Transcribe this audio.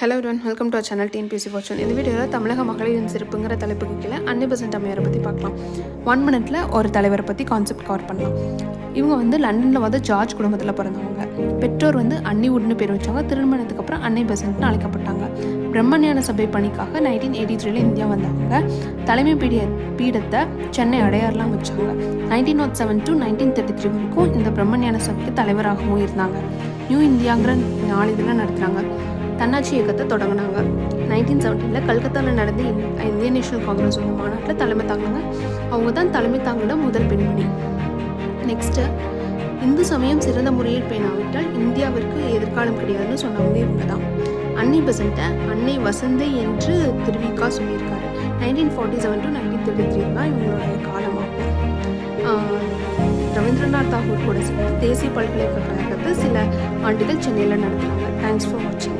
Hello everyone, welcome to our channel TNPSC Fortune. இந்த வீடியோவில் தமிழக மகளிரின் சிறப்புங்கிற தலைப்புக்கு கீழே அன்னை பெசன்ட் அம்மையாரை பற்றி பார்க்கலாம். 1 மினிட்ல ஒரு தலைவரை பற்றி கான்செப்ட் கவர் பண்ணலாம். இவங்க லண்டனில் ஜார்ஜ் குடும்பத்தில் பிறந்தவங்க. பெற்றோர் அன்னி உட்னு பேர் வச்சாங்க. திருமணத்துக்கு அப்புறம் அன்னை பெசன்ட்னு அழைக்கப்பட்டாங்க. பிரம்மஞான சபை பணிக்காக 1983 இந்தியா வந்தாங்க. தலைமை பீடத்தை சென்னை அடையார்லாம் வச்சாங்க. 1907 to 1933 வரைக்கும் இந்த பிரம்மஞான சபைக்கு தலைவராகவும் இருந்தாங்க. நியூ இந்தியாங்கிற நாளிதழை நடத்துகிறாங்க. தன்னாட்சி இயக்கத்தை தொடங்கினாங்க. 1917 கல்கத்தாவில் நடந்த இந்தியன் நேஷனல் காங்கிரஸ் மாநாட்டில் தலைமை தாங்கினாங்க. அவங்க தான் தலைமை தாங்கின முதல் பெண்மணி. நெக்ஸ்ட்டு, இந்து சமயம் சிறந்த முறையில் பேணாவிட்டால் இந்தியாவிற்கு எதிர்காலம் கிடையாதுன்னு சொன்னவங்க இவங்க தான். அன்னை பெசன்ட்டை அன்னை வசந்தை என்று திருவிக்கா சொல்லியிருக்காரு. 1947 to 1933 தான் இவங்களுடைய காலமாகும். ரவீந்திரநாத் தாகூர் கூட சேர்ந்து தேசிய பல்கலைக்கழகத்தை சில ஆண்டுகள் சென்னையில் நடத்துனாங்க. தேங்க்ஸ் ஃபார் வாட்சிங்.